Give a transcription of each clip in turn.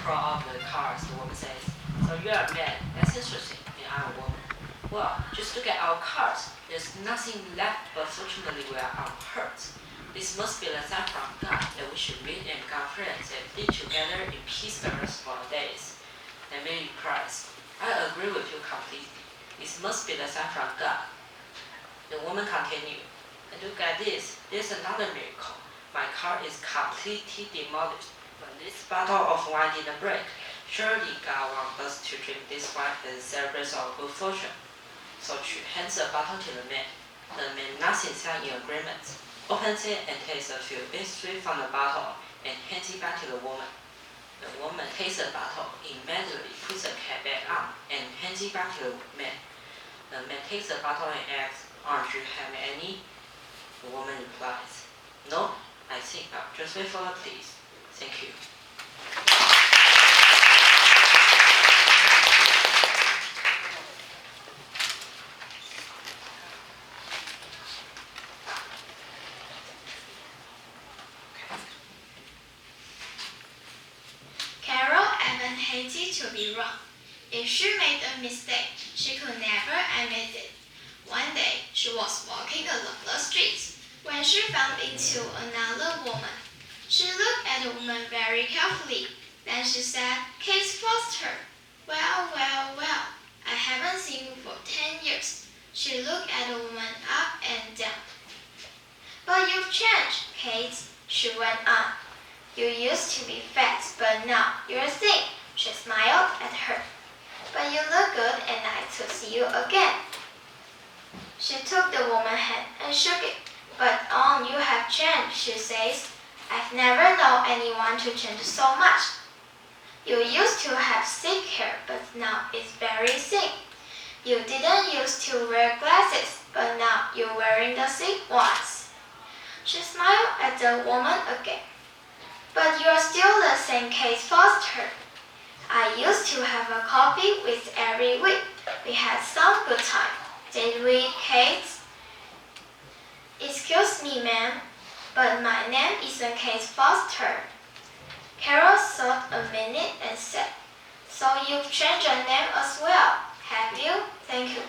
control of the cars, the woman says. So you are mad. That's interesting. And I'm a woman. Well, just look at our cars. There's nothing left, but fortunately we are unhurt. This must be the sign from God that we should meet and become friends and live together in peace the rest of our days. And Mary cries, I agree with you completely. This must be the sign from God. The woman continued, and look at this. There's another miracle. My car is completely demolished, but this bottle of wine didn't break. Surely God wants us to drink this wine and celebrate our good fortune. So she hands the bottle to the man. The man nods his head in agreement, opens it and takes a few. It's sweet from the bottle and hands it back to the woman. The woman takes the bottle, immediately puts the cap back on, and hands it back to the man. The man takes the bottle and asks, aren't you having any? The woman replies, no, I think I'll just wait for her, please. Thank you. Carol even hated to be wrong. If she made a mistake, she could never admit it. One day, she was walking along the street when she bumped into another woman. She looked at the woman very carefully. Then she said, Kate Foster. Well, I haven't seen you for 10 years. She looked at the woman up and down. But you've changed, Kate, she went on. You used to be fat, but now you're thin. She smiled at her. But you look good and nice to see you again. She took the woman's hand and shook it. But you have changed, she says. I've never known anyone to change so much. You used to have thick hair, but now it's very thin. You didn't used to wear glasses, but now you're wearing the thick ones. She smiled at the woman again. But you're still the same Kate Foster. I used to have a coffee with every week. We had some good time. Did we, Kate? Excuse me, ma'am, but my name isn't Kate Foster. Carol thought a minute and said, So you've changed your name as well, have you? Thank you.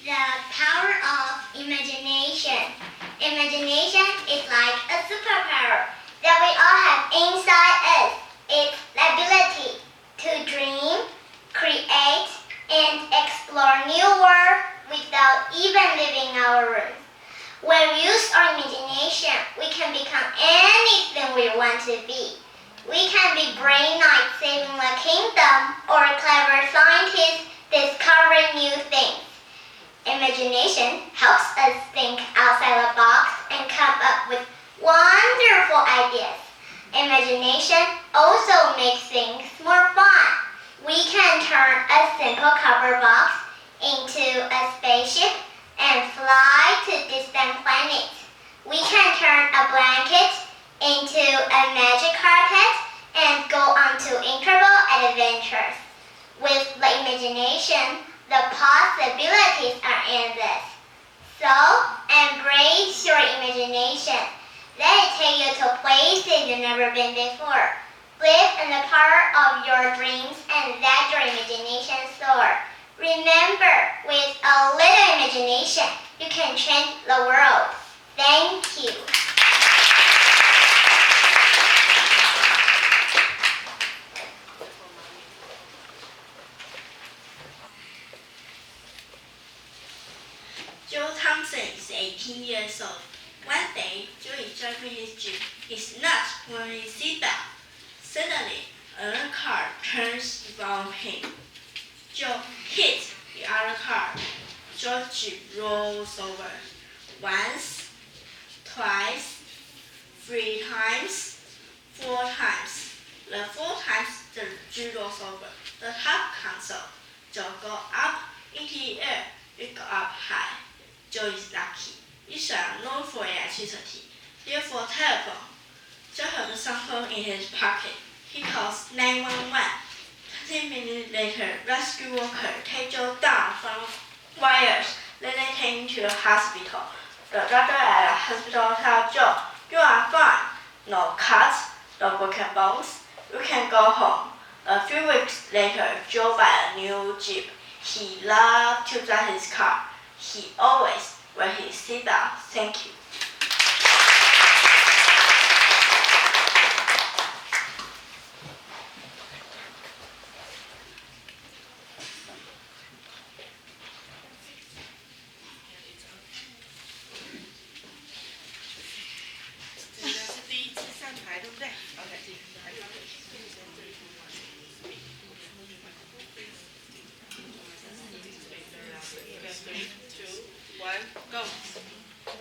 The power of imagination. Imagination is like a superpower that we all have inside us. It's the ability to dream, create, and explore new worlds without even leaving our room. When we use our imagination, we can become anything we want to be. We can be brain knights saving the kingdom or clever scientists discovering new things. Imagination helps us think outside the box and come up with wonderful ideas. Imagination also makes things more fun. We can turn a simple cardboard box into a spaceship and fly to distant planets. We can turn a blanket into a magic carpet and go on to incredible adventures. With the imagination, the possibilities are endless. So, embrace your imagination. Let it take you to places you've never been before. Live in the power of your dreams and let your imagination soar. Remember, with a little imagination, you can change the world. Thank you. Joe Thompson is 18 years old. One day, Joe is driving his Jeep. He's not wearing a seatbelt. Suddenly, another car turns around him. Joe hits the other car. Joe's Jeep rolls over. Once, twice, 3 times, 4 times. The 4 times the Jeep rolls over. The top console. Joe goes up into the air. It goes up high. Joe is lucky. It's unknown for electricity, therefore telephone. Joe has a cell phone in his pocket. He calls 911. 20 minutes later, rescue workers take Joe down from wires. Then they take him to the hospital. The doctor at the hospital tells Joe, "You are fine. No cuts, no broken bones. You can go home." A few weeks later, Joe buy a new Jeep. He loved to drive his car. He always wear his seatbelt. Thank you.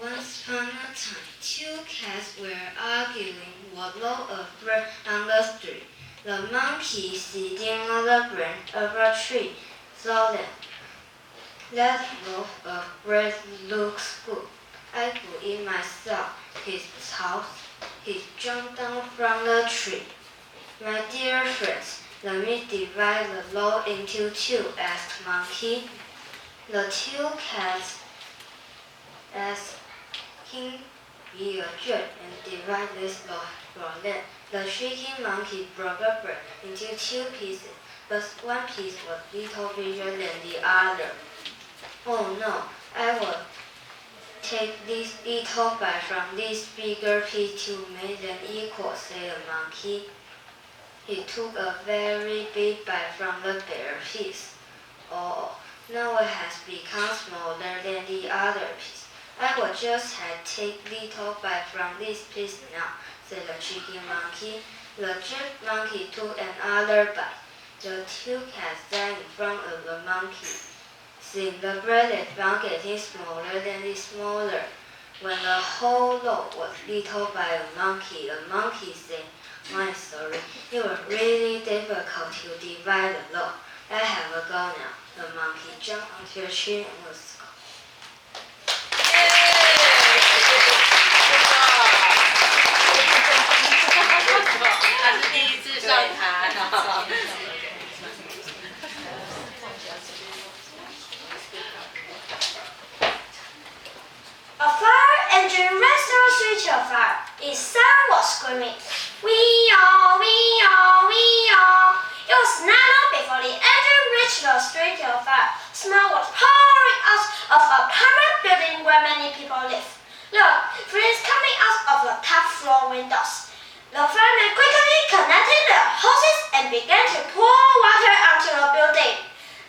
Once upon a time, two cats were arguing what low a bird on the street. The monkey sitting on the branch of a tree saw them. That loaf of bread looks good. I could eat myself, he thought. He jumped down from the tree. My dear friends, let me divide the loaf into two, asked Monkey. The two cats asked him be a judge and divide this loaf for them. The shrieking monkey broke the bread into two pieces, but one piece was little bigger than the other. Oh no, I will take this little bite from this bigger piece to make them equal, said the monkey. He took a very big bite from the bare piece. Oh, now it has become smaller than the other piece. I will just take little bite from this piece now, said the chicken monkey. The jerk monkey took another bite. The two cats sat in front of the monkey. Seeing the bread they found getting smaller than the smaller. When the whole loaf was little by the monkey said, "I'm sorry, it was really difficult to divide the loaf. I have a go now." The monkey jumped onto a tree and was gone. 他是第一次上台。A fire engine rest on switch of fire. Its sound was screaming, "Wee-yaw, wee-yaw, wee-yaw." It was 9 hours before the engine reached the street of fire. Smoke was pouring out of a apartment building where many people live. Look, flames coming out of the top floor windows. The firemen quickly connected the hoses and began to pour water onto the building.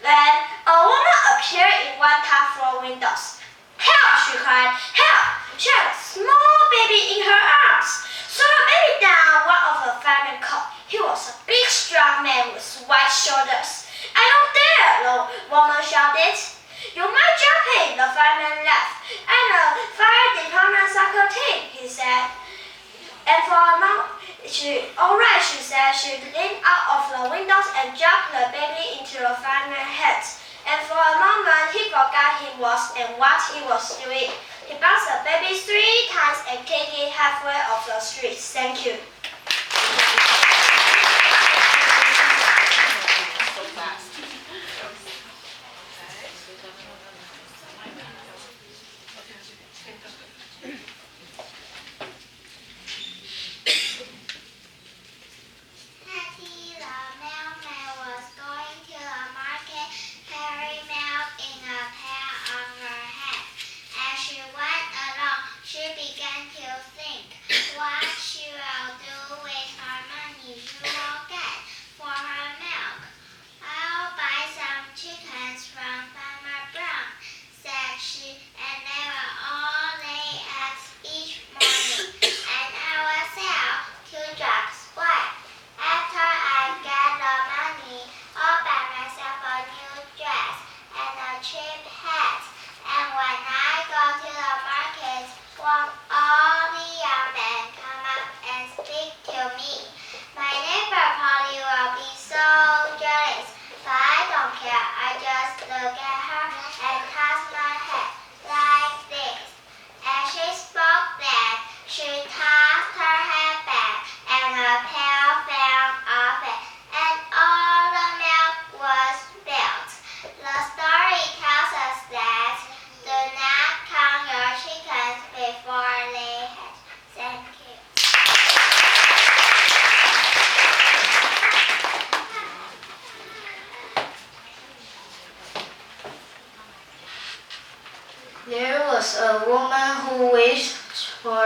Then a woman appeared in one top floor windows. "Help!" she cried. "Help!" She had a small baby in her arms. "Throw the baby down," one of the firemen called. He was a big, strong man with wide shoulders. "I don't dare!" the woman shouted. "You might jump in," the fireman laughed. "I'm the fire department soccer team," he said. And for a moment, all right, she said. She leaned out of the windows and dropped the baby into the fireman's head. And for a moment, he forgot he was and what he was doing. He bounced the baby 3 times and kicked it halfway off the street. Thank you. Hattie the mailman was going to the market carrying mail in a pail on her head. As she went along, she began to think what she will do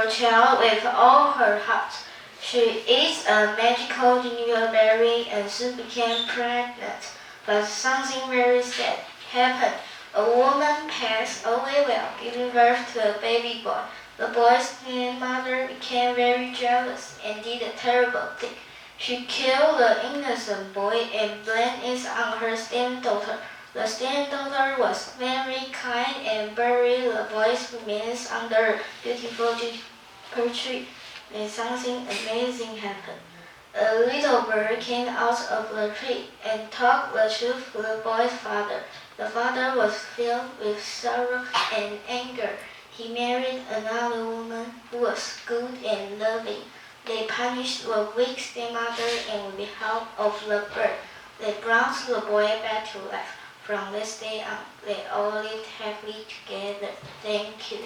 her child with all her heart. She eats a magical gingerberry and soon became pregnant. But something very sad happened. A woman passed away while giving birth to a baby boy. The boy's grandmother became very jealous and did a terrible thing. She killed the innocent boy and blamed it on her stepdaughter. The stepdaughter was very kind and buried the boy's remains under a beautiful juniper tree. Then something amazing happened. A little bird came out of the tree and told the truth to the boy's father. The father was filled with sorrow and anger. He married another woman who was good and loving. They punished the weak stepmother, and with the help of the bird, they brought the boy back to life. From this day on, they all lived happily together. Thank you.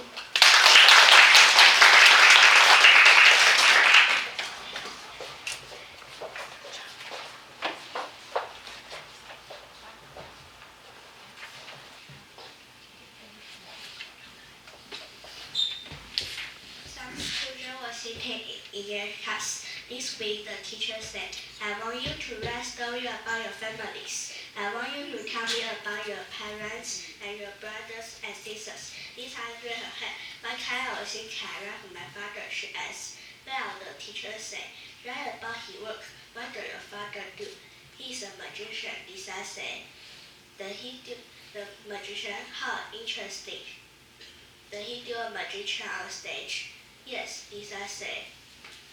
Some children were sitting in their class. This week, the teacher said, I want you to write stories about your families. I want you to tell me about your parents and your brothers and sisters. Lisa raised her hand. What kind of things can I write for my father? She asked. Well, the teacher said, write about his work. What does your father do? He is a magician, Lisa said. The magician? How interesting. Did he do a magician on stage? Yes, Lisa said.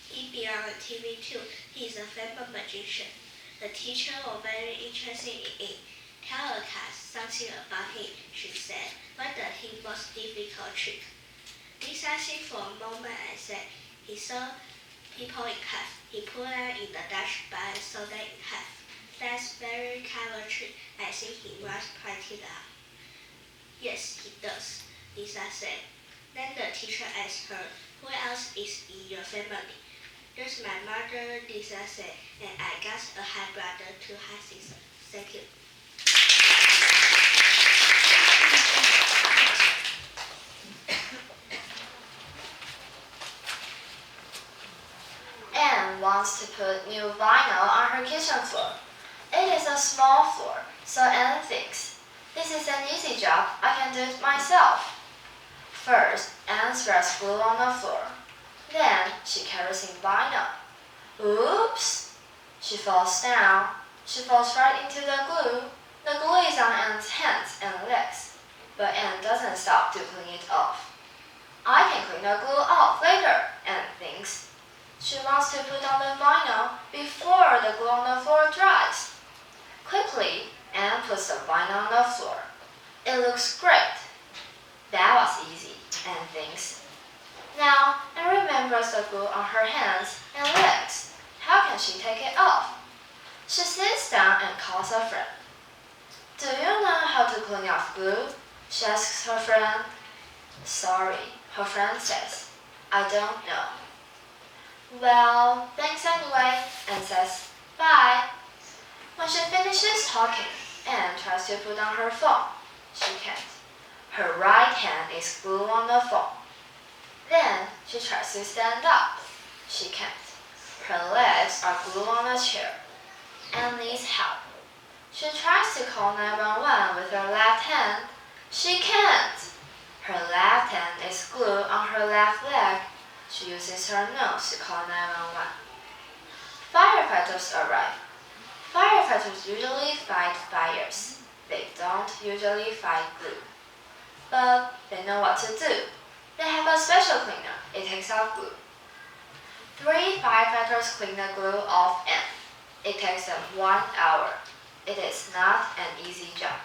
He be on TV too. He is a famous magician. The teacher was very interested in it. Tell the class something about him, she said. What does he most difficult trick? Lisa think for a moment and said, he saw people in half. He put them in the Dutch bar and saw them in half. That's very clever trick. I think he must practice that. Yes, he does, Lisa said. Then the teacher asked her, who else is in your family? There's my mother, Lisa said, and I got a half brother, two half sisters. Thank you. Anne wants to put new vinyl on her kitchen floor. It is a small floor, so Anne thinks, this is an easy job, I can do it myself. First, Anne spreads glue on the floor. Then, she carries in vinyl. Oops! She falls down. She falls right into the glue. The glue is on Anne's hands and legs, but Anne doesn't stop to clean it off. I can clean the glue off later, Anne thinks. She wants to put on the vinyl before the glue on the floor dries. Quickly, Anne puts the vinyl on the floor. It looks great. That was easy, Anne thinks. Now, Anne remembers the glue on her hands and legs. How can she take it off? She sits down and calls a friend. Do you know how to clean off glue? She asks her friend. Sorry, her friend says. I don't know. Well, thanks anyway, Anne says. Bye. When she finishes talking, Anne tries to put on her phone. She can't. Her right hand is glued on the phone. Then she tries to stand up. She can't. Her legs are glued on a chair. Anne needs help. She tries to call 911 with her left hand. She can't. Her left hand is glued on her left leg. She uses her nose to call 911. Firefighters arrive. Firefighters usually fight fires. They don't usually fight glue. But they know what to do. They have a special cleaner. It takes out glue. 3 firefighters clean the glue off Anne. It takes them 1 hour. It is not an easy job.